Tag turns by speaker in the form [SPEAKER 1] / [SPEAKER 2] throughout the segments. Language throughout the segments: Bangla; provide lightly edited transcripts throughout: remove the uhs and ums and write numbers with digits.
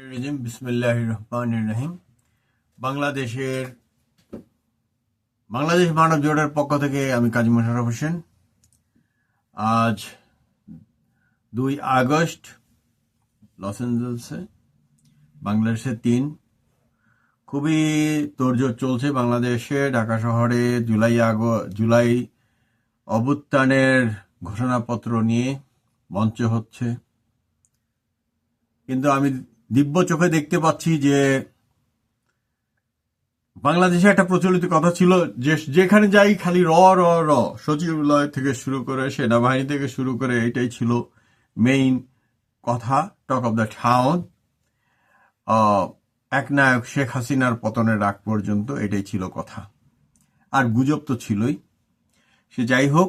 [SPEAKER 1] বিসমিল্লাহির রহমানির রহিম। বাংলাদেশ মানব জোটের পক্ষ থেকে আমি কাজী মোশাররফ হোসেন। আজ 2 আগস্ট লস অ্যাঞ্জেলসে বাংলাদেশে খুবই তোড়জোড় চলছে বাংলাদেশে। ঢাকা শহরে জুলাই অভ্যুত্থানের ঘোষণাপত্র নিয়ে মঞ্চ হচ্ছে, কিন্তু আমি দিব্য চোখে দেখতে পাচ্ছি যে বাংলাদেশে একটা প্রচলিত কথা ছিল যে যেখানে যাই খালি র র র, সচিবালয় থেকে শুরু করে সেনাবাহিনী থেকে শুরু করে এটাই ছিল মেইন কথা, টক অব দ্য টাউন। একনায়ক শেখ হাসিনার পতনের আগ পর্যন্ত এটাই ছিল কথা, আর গুজব তো ছিলই। সে যাই হোক,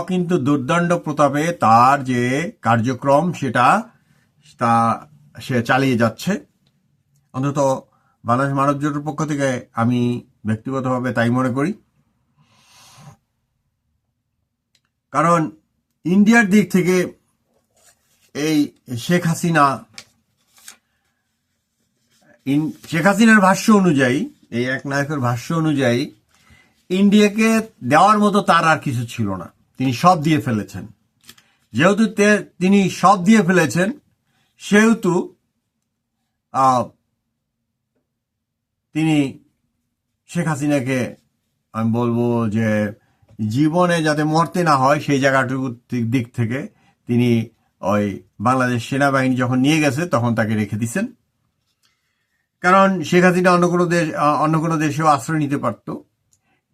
[SPEAKER 1] কিন্তু দুর্দণ্ড প্রতাপে তার যে কার্যক্রম তা সে চালিয়ে যাচ্ছে। অন্তত বাংলাদেশ মানব জোটের পক্ষ থেকে আমি ব্যক্তিগতভাবে তাই মনে করি। কারণ ইন্ডিয়ার দিক থেকে এই শেখ হাসিনার ভাষ্য অনুযায়ী, এই এক নায়কের ভাষ্য অনুযায়ী ইন্ডিয়াকে দেওয়ার মতো তার আর কিছু ছিল না, তিনি সব দিয়ে ফেলেছেন। যেহেতু তিনি সব দিয়ে ফেলেছেন, সেহেতু তিনি শেখ হাসিনাকে আমি বলবো যে জীবনে যাতে মরতে না হয় সেই জায়গাটুকুর দিক থেকে তিনি ওই বাংলাদেশ সেনাবাহিনী যখন নিয়ে গেছে তখন তাকে রেখে দিচ্ছেন। কারণ শেখ হাসিনা অন্য কোনো দেশেও আশ্রয় নিতে পারত,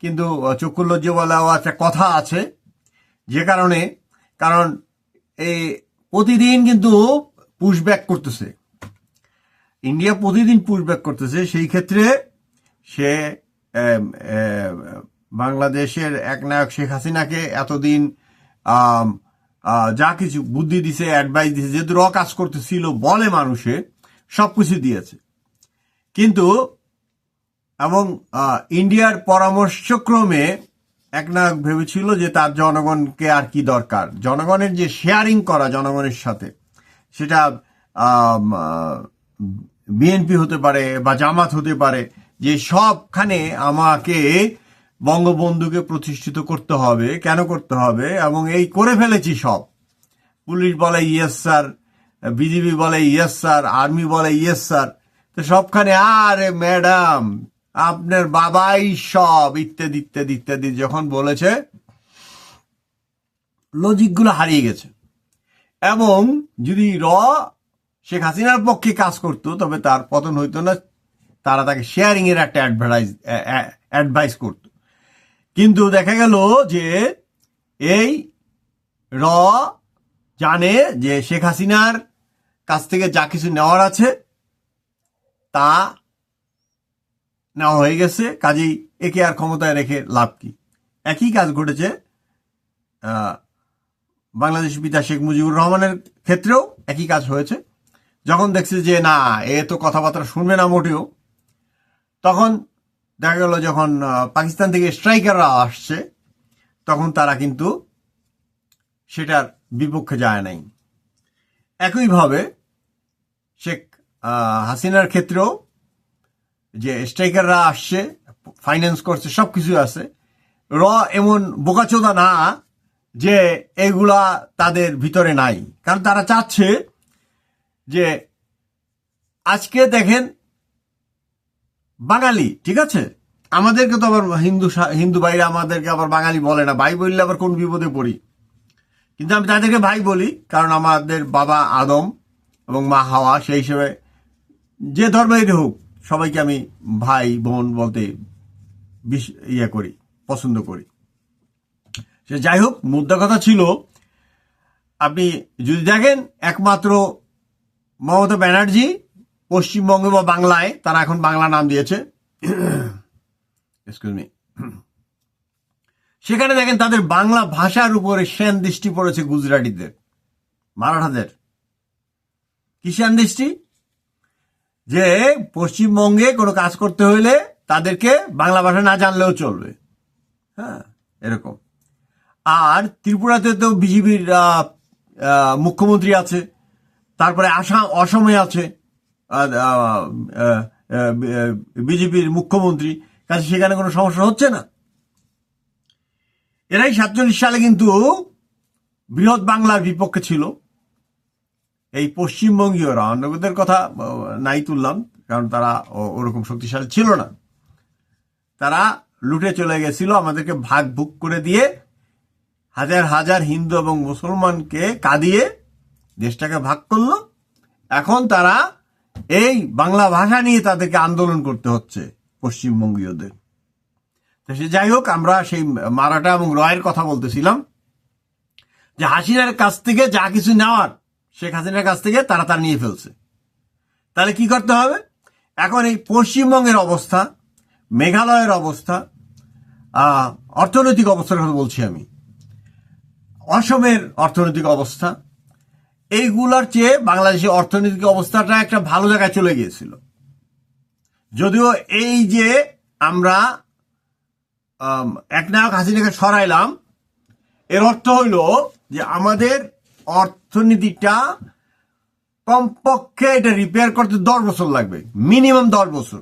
[SPEAKER 1] কিন্তু চক্ষুর লজ্জা বলাও একটা কথা আছে, যে কারণ এই প্রতিদিন কিন্তু পুশব্যাক করতেছে, ইন্ডিয়া প্রতিদিন পুশব্যাক করতেছে। সেই ক্ষেত্রে সে বাংলাদেশের একনায়ক শেখ হাসিনাকে এতদিন যা কিছু বুদ্ধি দিছে, অ্যাডভাইস দিছে, যেহেতু কাজ করতেছিল বলে মানুষে, সবকিছু দিয়েছে। কিন্তু এবং ইন্ডিয়ার পরামর্শক্রমে একনায়ক ভেবেছিল যে তার জনগণকে আর কি দরকার, জনগণের যে শেয়ারিং করা জনগণের সাথে, সেটা বিএনপি হতে পারে বা জামাত হতে পারে, যে সবখানে আমাকে বঙ্গবন্ধুকে প্রতিষ্ঠিত করতে হবে, কেন করতে হবে, এবং এই করে ফেলেছি সব। পুলিশ বলে ইয়েস স্যার, বিজিবি বলে ইয়েস স্যার, আর্মি বলে ইয়েস স্যার, তো সবখানে আরে ম্যাডাম আপনার বাবাই সব ইত্যাদি ইত্যাদি ইত্যাদি যখন বলেছে, লজিকগুলো হারিয়ে গেছে। এবং যদি শেখ হাসিনার পক্ষে কাজ করতো তবে তার পতন হইতো না, তারা তাকে শেয়ারিং এর একটা অ্যাডভাইস করত। কিন্তু দেখা গেল যে এই জানে যে শেখ হাসিনার কাছ থেকে যা কিছু নেওয়ার আছে তা নেওয়া হয়ে গেছে, কাজেই একে আর ক্ষমতায় রেখে লাভ কি। একই কাজ ঘটেছে বাংলাদেশ পিতা শেখ মুজিবুর রহমানের ক্ষেত্রেও একই কাজ হয়েছে। যখন দেখছে যে না, এ তো কথাবার্তা শুনবে না মোটেও, তখন দেখা গেল যখন পাকিস্তান থেকে স্ট্রাইকাররা আসছে, তখন তারা কিন্তু সেটার বিপক্ষে যায় নাই। একইভাবে শেখ হাসিনার ক্ষেত্রেও যে স্ট্রাইকাররা আসছে, ফাইন্যান্স করছে, সবকিছু আছে, এমন বোকাচোদা না যে এগুলা তাদের ভিতরে নাই। কারণ তারা চাচ্ছে যে আজকে দেখেন বাঙালি, ঠিক আছে, আমাদেরকে তো আবার হিন্দু ভাইরা আমাদেরকে আবার বাঙালি বলে না, ভাই বললে আবার কোন বিপদে পড়ি, কিন্তু আমি তাদেরকে ভাই বলি, কারণ আমাদের বাবা আদম এবং মা হাওয়া, সেই হিসেবে যে ধর্মের হোক সবাইকে আমি ভাই বোন বলতে পছন্দ করি। সে যাই হোক, মুদ্রা কথা ছিল, আপনি যদি দেখেন একমাত্র মমতা ব্যানার্জি পশ্চিমবঙ্গে বা বাংলায়, তারা এখন বাংলা নাম দিয়েছে, সেখানে দেখেন তাদের বাংলা ভাষার উপরে সেন দৃষ্টি পড়েছে গুজরাটিদের, মারাঠাদের। কি সেন দৃষ্টি? যে পশ্চিমবঙ্গে কোনো কাজ করতে হইলে তাদেরকে বাংলা ভাষা না জানলেও চলবে, হ্যাঁ, এরকম। আর ত্রিপুরাতে তো বিজেপির মুখ্যমন্ত্রী আছে, তারপরে অসমে আছে, বিজেপির মুখ্যমন্ত্রী, কাজে সেখানে কোনো সমস্যা হচ্ছে না। এরাই 47 সালে কিন্তু বৃহৎ বাংলার বিপক্ষে ছিল। এই পশ্চিমবঙ্গীয়রা, অন্যদের কথা নাই তুললাম, কারণ তারা ওরকম শক্তিশালী ছিল না। তারা লুটে চলে গেছিল, আমাদেরকে ভাগ ভুগ করে দিয়ে হাজার হাজার হিন্দু এবং মুসলমানকে কাঁদিয়ে দেশটাকে ভাগ করলো। এখন তারা এই বাংলা ভাষা নিয়ে তাদেরকে আন্দোলন করতে হচ্ছে পশ্চিমবঙ্গীয়দের। তো সে যাই হোক, আমরা সেই মারাঠা এবং রয়ের কথা বলতেছিলাম যে হাসিনার কাছ থেকে যা কিছু নেওয়ার শেখ হাসিনার কাছ থেকে তারা নিয়ে ফেলছে। তাহলে কি করতে হবে? এখন এই পশ্চিমবঙ্গের অবস্থা, মেঘালয়ের অবস্থা, অর্থনৈতিক অবস্থার কথা বলছি আমি, অসমের অর্থনৈতিক অবস্থা, এইগুলার চেয়ে বাংলাদেশের অর্থনৈতিক অবস্থাটা একটা ভালো জায়গায় চলে গিয়েছিল। যদিও এই যে আমরা একনায়ক হাসিনাকে সরাইলাম, এর অর্থ হইল যে আমাদের অর্থনীতিটা কমপক্ষে এটা রিপেয়ার করতে 10 বছর লাগবে, মিনিমাম 10 বছর।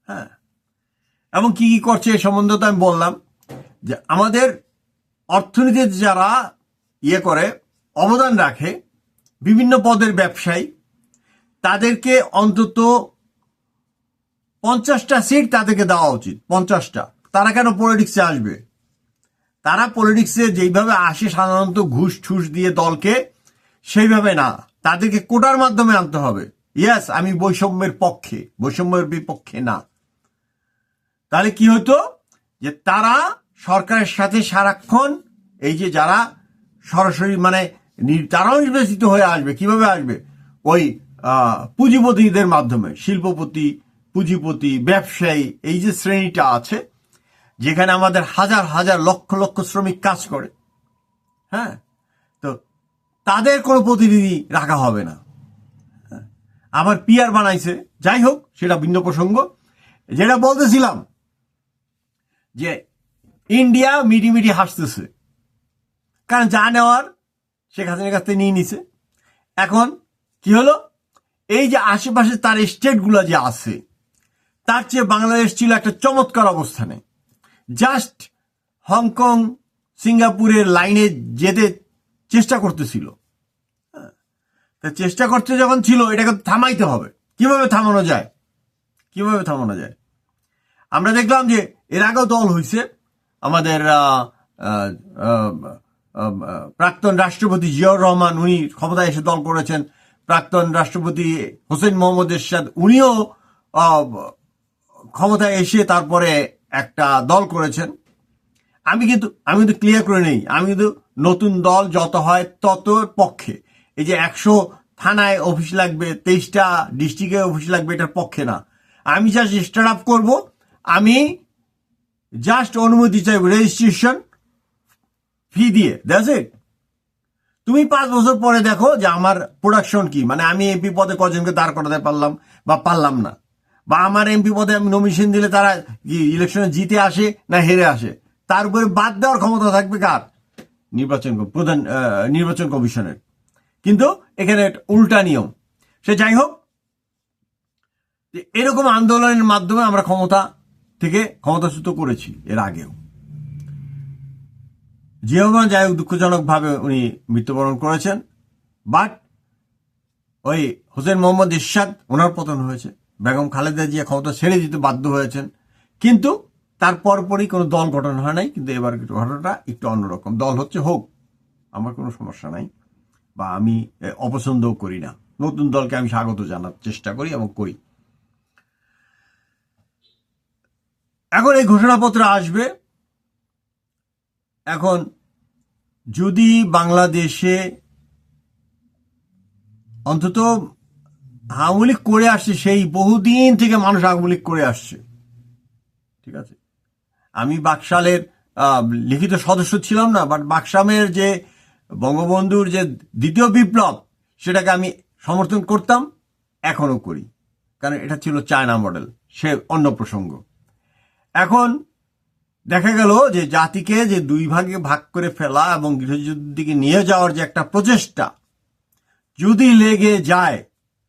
[SPEAKER 1] হ্যাঁ, এবং কি কি করছে এ সম্বন্ধে তো আমি বললাম যে আমাদের অর্থনীতিতে যারা করে অবদান রাখে, বিভিন্ন পদের ব্যবসায়ী, তাদেরকে অন্তত 50টা সিট তাদেরকে দেওয়া উচিত। 50টা। তারা কেন পলিটিক্সে আসবে? তারা পলিটিক্সে যেইভাবে আসে সাধারণত ঘুষ ঠুস দিয়ে দলকে, সেইভাবে না, তাদেরকে কোটার মাধ্যমে আনতে হবে। ইয়েস, আমি বৈষম্যের পক্ষে, বৈষম্যের বিপক্ষে না। তাহলে কি হতো যে তারা সরকারের সাথে সারাক্ষণ এই যে যারা সরাসরি মানে তারাও নির্বাচিত হয়ে আসবে। কিভাবে আসবে? ওই পুঁজিপতিদের মাধ্যমে, শিল্পপতি, পুঁজিপতি, ব্যবসায়ী, এই যে শ্রেণীটা আছে যেখানে আমাদের হাজার হাজার লক্ষ লক্ষ শ্রমিক কাজ করে। হ্যাঁ, তো তাদের কোনো প্রতিনিধি রাখা হবে না। আবার পিআর বানাইছে, যাই হোক সেটা ভিন্ন প্রসঙ্গ। যেটা বলতেছিলাম যে ইন্ডিয়া মিটিমিটি হাসতেছে, কারণ যা নেওয়ার শেখ হাসিনার কাছ থেকে নিয়ে নিছে। এখন কি হলো, এই যে আশেপাশে তার স্টেটগুলো যে আছে, তার চেয়ে বাংলাদেশ ছিল একটা চমৎকার অবস্থানে। জাস্ট হংকং, সিঙ্গাপুরের লাইনে যেতে চেষ্টা করতেছিল। চেষ্টা করতে যখন ছিল, এটাকে থামাইতে হবে। কিভাবে থামানো যায়? কিভাবে থামানো যায়? আমরা দেখলাম যে এর আগেও দল হয়েছে। আমাদের প্রাক্তন রাষ্ট্রপতি জিয়াউর রহমান, উনি ক্ষমতায় এসে দল করেছেন। প্রাক্তন রাষ্ট্রপতি হোসেন মোহাম্মদ এরশাদ, উনিও ক্ষমতায় এসে তারপরে একটা দল করেছেন। আমি কিন্তু ক্লিয়ার করে নেই, আমি কিন্তু নতুন দল যত হয় তত পক্ষে। এই যে 100 থানায় অফিস লাগবে, 23টা ডিস্ট্রিক্টে অফিস লাগবে, এটার পক্ষে না। আমি জাস্ট স্টার্ট আপ করবো, আমি জাস্ট অনুমতি চাইব, রেজিস্ট্রেশন ফি দিয়ে। That's it. তুমি 5 বছর পরে দেখো যে আমার প্রোডাকশন কি, মানে আমি এমপি পদে কজনকে দাঁড় করাতে পারলাম বা পারলাম না, বা আমার এমপি পদে আমি নমিনেশন দিলে তারা ইলেকশনে জিতে আসে না হেরে আসে, তার উপরে বাদ দেওয়ার ক্ষমতা থাকবে কার? নির্বাচন কমিশনের। কিন্তু এখানে উল্টা নিয়ম। সে যাই হোক, এরকম আন্দোলনের মাধ্যমে আমরা ক্ষমতা থেকে ক্ষমতাচ্যুত করেছি এর আগেও। জিয়াউর রহমান যাই হোক দুঃখজনকভাবে উনি মৃত্যুবরণ করেছেন, বাট ওই হোসেন মোহাম্মদ এরশাদ, ওনার পতন হয়েছে। বেগম খালেদা জিয়া ক্ষমতা ছেড়ে দিতে বাধ্য হয়েছেন, কিন্তু তার পরপরই কোনো দল গঠন হয় নাই। কিন্তু এবার ঘটনাটা একটু অন্যরকম। দল হচ্ছে হোক, আমার কোনো সমস্যা নাই, বা আমি অপছন্দও করি না। নতুন দলকে আমি স্বাগত জানার চেষ্টা করি এবং করি। এখন এই ঘোষণাপত্র আসবে। এখন যদি বাংলাদেশে অন্তত আওয়ামী লীগ করে আসছে, সেই বহুদিন থেকে মানুষ আওয়ামী লীগ করে আসছে, ঠিক আছে। আমি বাকশালের লিখিত সদস্য ছিলাম না, বাট বাকশামের যে বঙ্গবন্ধুর যে দ্বিতীয় বিপ্লব, সেটাকে আমি সমর্থন করতাম, এখনো করি, কারণ এটা ছিল চায়না মডেল। সে অন্য প্রসঙ্গ। এখন দেখা গেল যে জাতিকে যে 2 ভাগে ভাগ করে ফেলা এবং গৃহযুদ্ধের দিকে নিয়ে যাওয়ার যে একটা প্রচেষ্টা যদি লেগে যায়,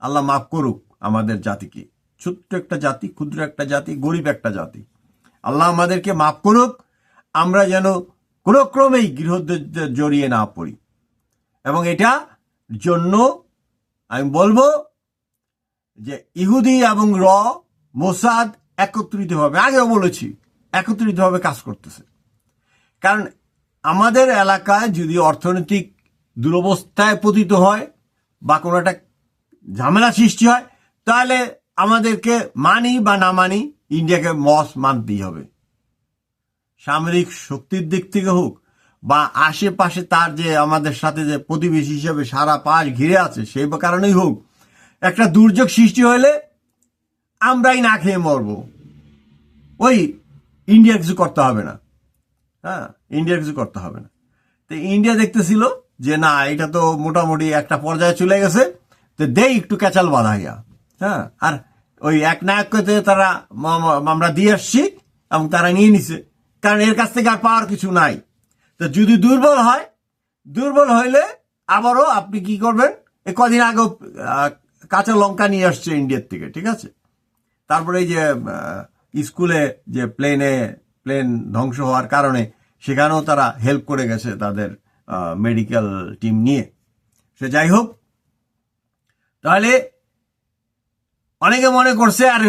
[SPEAKER 1] আল্লাহ মাফ করুক আমাদের জাতিকে। ছোট্ট একটা জাতি, ক্ষুদ্র একটা জাতি, গরিব একটা জাতি। আল্লাহ আমাদেরকে মাফ করুক, আমরা যেন কোনো ক্রমেই গৃহযুদ্ধে জড়িয়ে না পড়ি। এবং এটা জন্য আমি বলবো যে ইহুদি এবং মোসাদ একত্রিতভাবে, আগেও বলেছি, একত্রিতভাবে কাজ করতেছে। কারণ আমাদের এলাকায় যদি অর্থনৈতিক দুরবস্থায় পতিত হয় বা কোনো একটা ঝামেলা সৃষ্টি হয়, তাহলে আমাদেরকে মানি বা না মানি ইন্ডিয়াকে মানতেই হবে। সামরিক শক্তির দিক থেকে হোক বা আশেপাশে তার যে আমাদের সাথে যে প্রতিবেশী হিসেবে সারা পাশ ঘিরে আছে সেই কারণেই হোক, একটা দুর্যোগ সৃষ্টি হলে আমরাই না খেয়ে মরবো। ওই ইন্ডিয়া কিছু করতে হবে না। হ্যাঁ, ইন্ডিয়া কিছু করতে হবে না। তো ইন্ডিয়া দেখতেছিল যে না, এটা তো মোটামুটি একটা পর্যায়ে চলে গেছে, তো দেই একটু ক্যাচাল বাঁধাইয়া। হ্যাঁ, আর ওই এক নায়ককে তারা আমরা দিয়ে আসছি এবং তারা নিয়ে নিছে, কারণ এর কাছ থেকে আর পাওয়ার কিছু নাই। তো যদি দুর্বল হইলে আবারও আপনি কি করবেন, এই কদিন আগেও কাঁচা লঙ্কা নিয়ে আসছে ইন্ডিয়ার থেকে, ঠিক আছে। তারপরে এই যে স্কুলে যে প্লেন ধ্বংস হওয়ার কারণে সেখানেও তারা হেল্প করে গেছে তাদের মেডিকেল টিম নিয়ে। সে যাই হোক, তাহলে অনেকে মনে করছে আর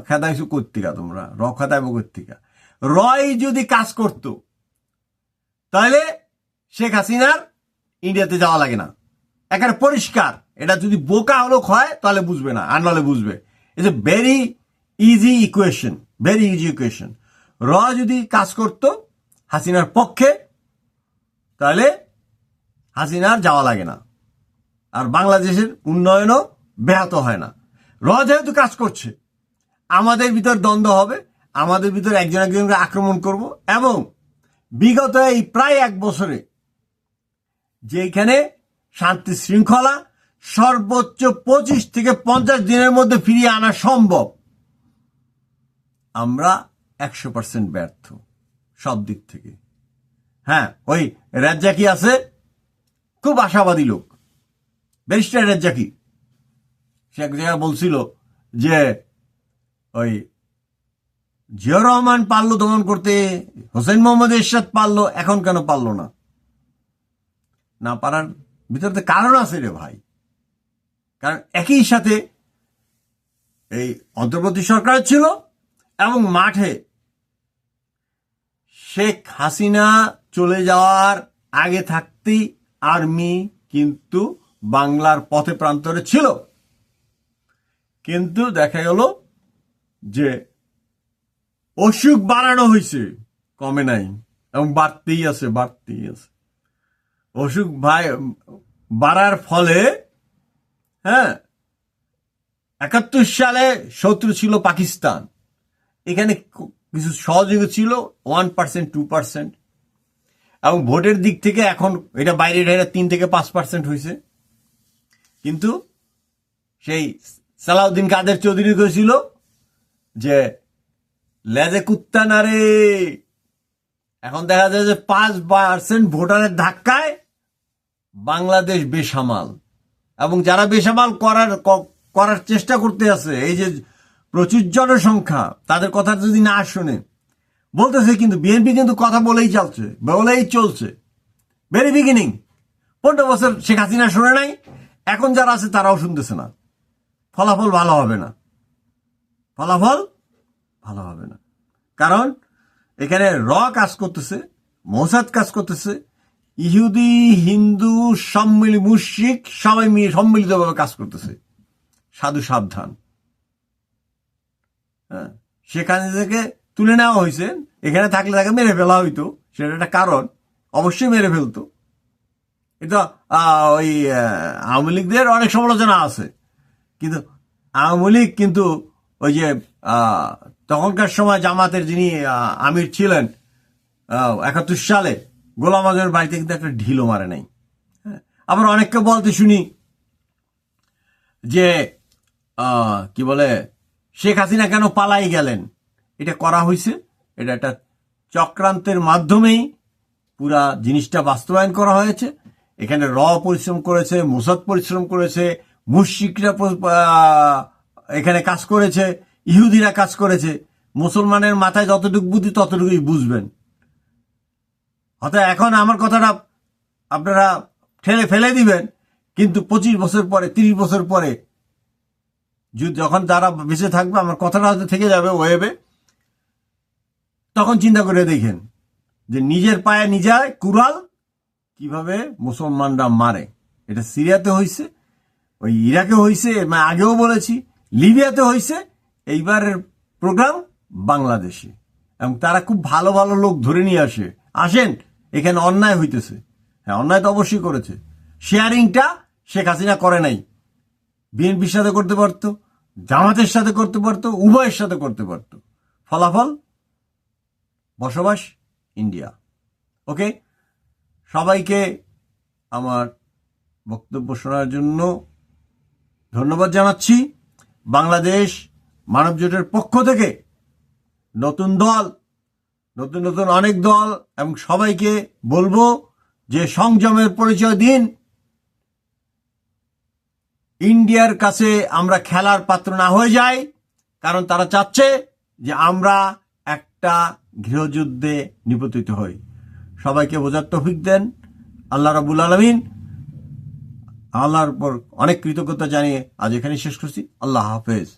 [SPEAKER 1] খেদাইছু কর্তিকা, তোমরা খেদাইব কর্তিকা। রয় যদি কাজ করতো তাহলে শেখ হাসিনার ইন্ডিয়াতে যাওয়া লাগে না, একেবারে পরিষ্কার। এটা যদি বোকা হলো হয় তাহলে বুঝবে না, আর নাহলে বুঝবে। It's a very easy equation. যদি কাজ করতো হাসিনার পক্ষে, তাহলে হাসিনার যাওয়া লাগে না, আর বাংলাদেশের উন্নয়নও ব্যাহত হয় না। যেহেতু কাজ করছে, আমাদের ভিতর দ্বন্দ্ব হবে, আমাদের ভিতর একজন একজনকে আক্রমণ করব। এবং বিগত এই প্রায় 1 বছরে যেখানে শান্তি শৃঙ্খলা সর্বোচ্চ 25 থেকে 50 দিনের মধ্যে ফিরিয়ে আনা সম্ভব, আমরা 100% ব্যর্থ সব দিক থেকে। হ্যাঁ, ওই রাজ্জাকি আছে, খুব আশাবাদী লোক, ব্যারিস্টার রাজ্জাকি। সে এক জায়গায় বলছিল যে ওই জিয়াউর রহমান পারলো দমন করতে, হোসেন মোহাম্মদ এরশাদ পারলো, এখন কেন পারলো না? না পারার ভিতরে কারণ আছে রে ভাই। কারণ একই সাথে এই অন্তর্বর্তী সরকার ছিল এবং মাঠে শেখ হাসিনা চলে যাওয়ার আগে থাকতেই আর্মি কিন্তু বাংলার পথে প্রান্তরে ছিল। কিন্তু দেখা গেল যে অসুখ বাড়ানো হয়েছে, কমে নাই, এবং বাড়তেই আছে। অসুখ বাড়ার ফলে, হ্যাঁ, 71 সালে শত্রু ছিল পাকিস্তান, এখানে কিছু সহযোগী ছিল 1% 2%, এবং ভোটের দিক থেকে এখন এটা বাইরে 3 থেকে 5% হয়েছে। কিন্তু সেই সালাউদ্দিন কাদের চৌধুরী করেছিল যে লেজে কুত্তা না রে, এখন দেখা যায় যে 5% ভোটারের ধাক্কায় বাংলাদেশ বেসামাল। এবং যারা বেসামাল করার চেষ্টা করতে আছে, এই যে প্রচুর জনসংখ্যা, তাদের কথা যদি না শোনে, বলতেছে কিন্তু বিএনপি কিন্তু কথা বলেই চলছে ভেরি বিগিনিং। 15 বছর শেখ হাসিনা শোনে নাই, এখন যারা আছে তারাও শুনতেছে না। ফলাফল ভালো হবে না। কারণ এখানে কাজ করতেছে, মোসাদ কাজ করতেছে, ইহুদি হিন্দু মুশরিক সবাই সম্মিলিতভাবে কাজ করতেছে। সাধু সাবধান। হ্যাঁ, সেখানে থেকে তুলে নেওয়া হয়েছে, এখানে থাকলে তাকে মেরে ফেলা হইতো, সেটা একটা কারণ, অবশ্যই মেরে ফেলতো। এটা ওই আওয়ামী লীগদের অনেক সমালোচনা আছে, কিন্তু আওয়ামী লীগ কিন্তু ওই যে তখনকার সময় জামাতের যিনি আমির ছিলেন 71 সালে, গোলাম আজমের বাড়িতে কিন্তু একটা ঢিলও মারে নাই। আবার অনেককে বলতে শুনি যে কি বলে, শেখ হাসিনা কেন পালাই গেলেন। এটা করা হয়েছে, এটা একটা চক্রান্তের মাধ্যমেই পুরা জিনিসটা বাস্তবায়ন করা হয়েছে। এখানে পরিশ্রম করেছে, মোসাদ পরিশ্রম করেছে, মুশরিকরা এখানে কাজ করেছে, ইহুদিরা কাজ করেছে। মুসলমানের মাথায় যতটুকু বুদ্ধি ততটুকুই বুঝবেন। অর্থাৎ এখন আমার কথাটা আপনারা ঠেলে ফেলে দিবেন, কিন্তু 25 বছর পরে, 30 বছর পরে যখন যারা বেঁচে থাকবে, আমার কথাটা হয়তো থেকে যাবে ওয়েবে, তখন চিন্তা করে দেখেন যে নিজের পায়ে নিজে কুড়াল কিভাবে মুসলমানরা মারে। এটা সিরিয়াতে হয়েছে, ওই ইরাকে হয়েছে, আগেও বলেছি, লিবিয়াতে হয়েছে, এইবারের প্রোগ্রাম বাংলাদেশে। এবং তারা খুব ভালো ভালো লোক ধরে নিয়ে আসেন এখানে অন্যায় হইতেছে। হ্যাঁ, অন্যায় তো অবশ্যই করেছে। শেয়ারিংটা শেখ হাসিনা করে নাই। বিএনপির সাথে করতে পারতো, জামাতের সাথে করতে পারতো, উভয়ের সাথে করতে পারতো। ফলাফল বসবাস ইন্ডিয়া। ওকে, সবাইকে আমার বক্তব্য শোনার জন্য ধন্যবাদ জানাচ্ছি। বাংলাদেশ মানব জোটের পক্ষ থেকে নতুন দল, নতুন নতুন অনেক দল, এবং সবাইকে বলবো যে সংযমের পরিচয় দিন। ইন্ডিয়ার কাছে আমরা খেলার পাত্র না হয়ে যাই, কারণ তারা চাচ্ছে যে আমরা একটা গৃহযুদ্ধে নিপতিত হই। সবাইকে বোঝার তৌফিক দেন আল্লাহ রাব্বুল আলামিন। আল্লাহর উপর অনেক কৃতজ্ঞতা জানিয়ে আজ এখানে শেষ করছি। আল্লাহ হাফেজ।